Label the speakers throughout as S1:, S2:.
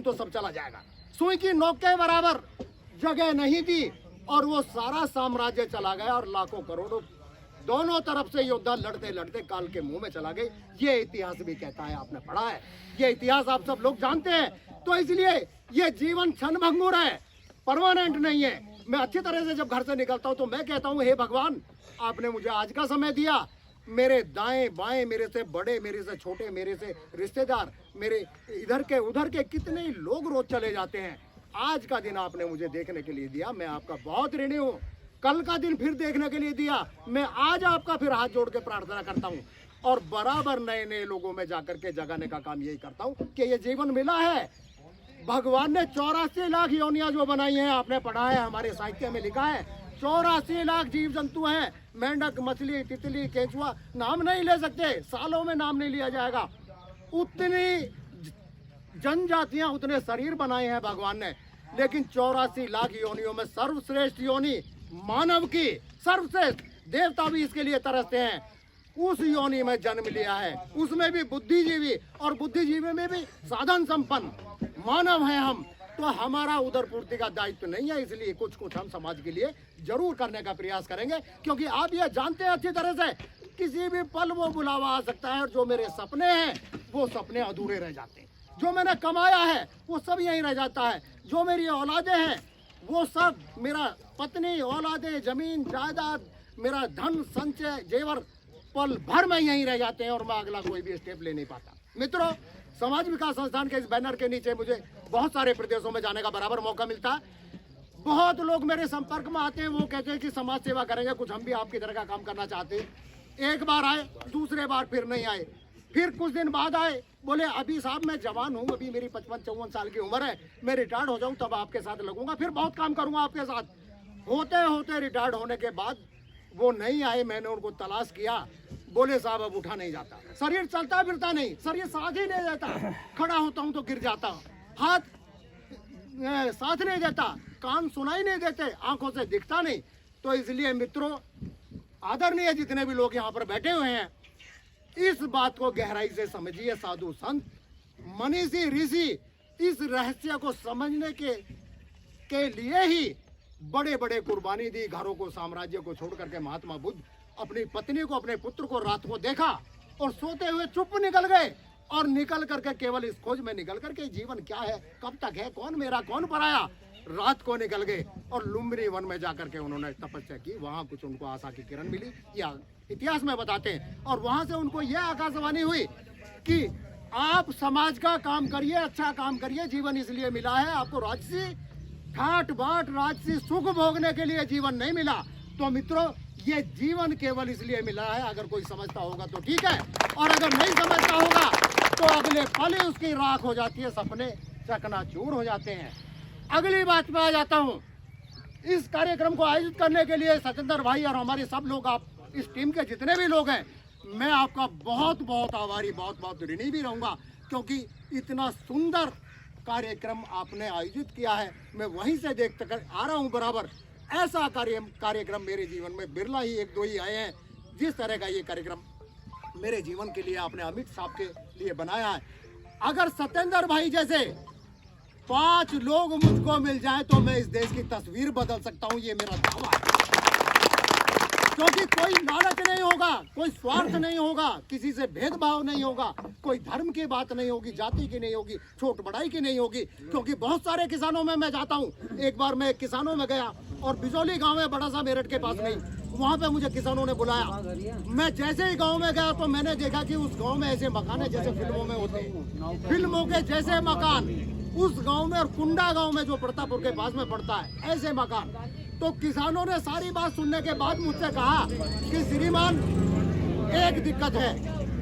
S1: तो सब चला जाएगा। सुई की नोक के बराबर जगह नहीं दी और वो सारा साम्राज्य चला गया और लाखों करोड़ों दोनों तरफ से योद्धा लड़ते लड़ते काल के मुंह में चला गए। ये इतिहास भी कहता है, आपने पढ़ा है, ये इतिहास आप सब लोग जानते हैं। तो इसलिए ये जीवन क्षणभंगुर है, परमानेंट नहीं है। मैं अच्छी तरह से जब घर से निकलता हूँ तो मैं कहता हूँ, हे भगवान, आपने मुझे आज का समय दिया। मेरे दाएं बाएं, मेरे से बड़े, मेरे से छोटे, मेरे से रिश्तेदार, मेरे इधर के उधर के कितने ही लोग रोज चले जाते हैं। आज का दिन आपने मुझे देखने के लिए दिया, मैं आपका बहुत ऋणी हूँ। कल का दिन फिर देखने के लिए दिया, मैं आज आपका फिर हाथ जोड़ के प्रार्थना करता हूँ और बराबर नए नए लोगों में जाकर के जगाने का काम यही करता हूँ कि ये जीवन मिला है। भगवान ने 84 लाख योनियां जो बनाई हैं, आपने पढ़ा है, हमारे साहित्य में लिखा है 84 लाख जीव जंतु हैं। मेंढक, मछली, तितली, केंचुआ, नाम नहीं ले सकते, सालों में नाम नहीं लिया जाएगा। उतनी जनजातियां, उतने शरीर बनाए हैं भगवान ने, लेकिन 84 लाख योनियों में सर्वश्रेष्ठ योनि मानव की, सर्वश्रेष्ठ, देवता भी इसके लिए तरसते हैं, उस योनि में जन्म लिया है। उसमें भी बुद्धिजीवी, और बुद्धिजीवी में भी साधन संपन्न मानव हैं हम। तो हमारा उदर पूर्ति का दायित्व नहीं है, इसलिए कुछ कुछ हम समाज के लिए जरूर करने का प्रयास करेंगे। क्योंकि आप ये जानते हैं अच्छी तरह से, किसी भी पल वो बुलावा आ सकता है और जो मेरे सपने हैं वो सपने अधूरे रह जाते हैं। जो मैंने कमाया है वो सब यहीं रह जाता है। जो मेरी औलादे हैं वो सब, मेरा पत्नी, औलादे, जमीन जायदाद, मेरा धन संचय जेवर, पल भर में यहीं रह जाते हैं और मैं अगला कोई भी स्टेप ले नहीं पाता। मित्रों, समाज विकास संस्थान के इस बैनर के नीचे मुझे बहुत सारे प्रदेशों में जाने का बराबर मौका मिलता है। बहुत लोग मेरे संपर्क में आते हैं, वो कहते हैं कि समाज सेवा करेंगे, कुछ हम भी आपकी तरह का काम करना चाहते हैं। एक बार आए, दूसरे बार फिर नहीं आए, फिर कुछ दिन बाद आए, बोले अभी साहब मैं जवान हूँ, अभी मेरी 55-54 साल की उम्र है, मैं रिटायर्ड हो जाऊँ तब आपके साथ लगूंगा, फिर बहुत काम करूंगा आपके साथ। होते होते रिटायर्ड होने के बाद वो नहीं आए, मैंने उनको तलाश किया, बोले साहब अब उठा नहीं जाता, शरीर चलता फिरता नहीं, शरीर साथ ही नहीं देता, खड़ा होता हूँ तो गिर जाता, हाथ साथ नहीं देता, कान सुनाई नहीं देते, आंखों से दिखता नहीं। तो इसलिए मित्रों, आदरणीय जितने भी लोग यहाँ पर बैठे हुए हैं, इस बात को गहराई से समझिए। साधु संत, मनीषी, ऋषि इस रहस्य को समझने के लिए ही बड़े बड़े कुर्बानी दी। घरों को, साम्राज्य को छोड़ करके महात्मा बुद्ध अपनी पत्नी को, अपने पुत्र को रात को देखा और सोते हुए चुप निकल गए, और निकल करके केवल इस खोज में निकल करके जीवन क्या है, कब तक है, कौन मेरा कौन पराया, रात को निकल गए और लुम्बिनी वन में जाकर के उन्होंने तपस्या की। वहां कुछ उनको आशा की किरण मिली, या इतिहास में बताते हैं, और वहां से उनको यह आकाशवाणी हुई कि आप समाज का काम करिए, अच्छा काम करिए, जीवन इसलिए मिला है, आपको राजसी ठाट बाट, राजसी सुख भोगने के लिए जीवन नहीं मिला। तो मित्रों, ये जीवन केवल इसलिए मिला है, अगर कोई समझता होगा तो ठीक है, और अगर नहीं समझता होगा तो अगले पल ही उसकी राख हो जाती है, सपने चकनाचूर हो जाते हैं। अगली बात में आ जाता हूँ। इस कार्यक्रम को आयोजित करने के लिए सतेंद्र भाई और हमारे सब लोग, आप इस टीम के जितने भी लोग हैं, मैं आपका बहुत बहुत आभारी, बहुत बहुत ऋणी भी रहूँगा, क्योंकि इतना सुंदर कार्यक्रम आपने आयोजित किया है। मैं वहीं से देखते कर आ रहा हूँ बराबर। ऐसा कार्यक्रम मेरे जीवन में बिरला ही एक दो ही आए हैं, जिस तरह का ये कार्यक्रम मेरे जीवन के लिए आपने अमित साहब के लिए बनाया है। अगर सतेंद्र भाई जैसे 5 लोग मुझको मिल जाए तो मैं इस देश की तस्वीर बदल सकता हूँ, ये मेरा दावा है। क्योंकि कोई लालच नहीं होगा, कोई स्वार्थ नहीं होगा, किसी से भेदभाव नहीं होगा, कोई धर्म की बात नहीं होगी, जाति की नहीं होगी, छोट बड़ाई की नहीं होगी। क्योंकि बहुत सारे किसानों में मैं जाता हूँ। एक बार मैं किसानों में गया और बिजौली गांव है, बड़ा सा, मेरठ के पास नहीं, वहाँ पे मुझे किसानों ने बुलाया। मैं जैसे ही गांव में गया तो मैंने देखा कि उस गांव में ऐसे मकान है जैसे फिल्मों में होते हैं, फिल्मों के जैसे मकान उस गांव में, और कुंडा गांव में जो प्रतापपुर के पास में पड़ता है, ऐसे मकान। तो किसानों ने सारी बात सुनने के बाद मुझसे कहा कि श्रीमान एक दिक्कत है,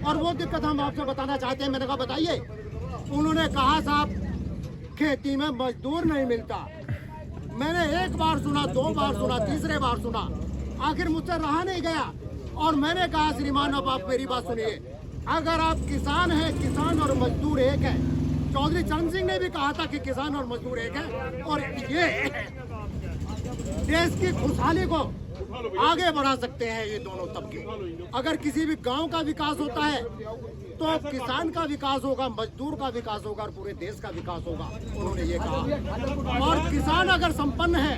S1: और वो दिक्कत हम आपसे बताना चाहते हैं। मैंने कहा बताइए। उन्होंने कहा साहब खेती में मजदूर नहीं मिलता। मैंने एक बार सुना, 2 बार सुना, तीसरे बार सुना, आखिर मुझसे रहा नहीं गया और मैंने कहा श्रीमान अब आप मेरी बात सुनिए, अगर आप किसान हैं, किसान और मजदूर एक है। चौधरी चरण सिंह ने भी कहा था कि किसान और मजदूर एक है, और ये देश की खुशहाली को आगे बढ़ा सकते हैं ये दोनों तबके। अगर किसी भी गांव का विकास होता है तो किसान का विकास होगा, मजदूर का विकास होगा और पूरे देश का विकास होगा, उन्होंने ये कहा। और किसान अगर संपन्न है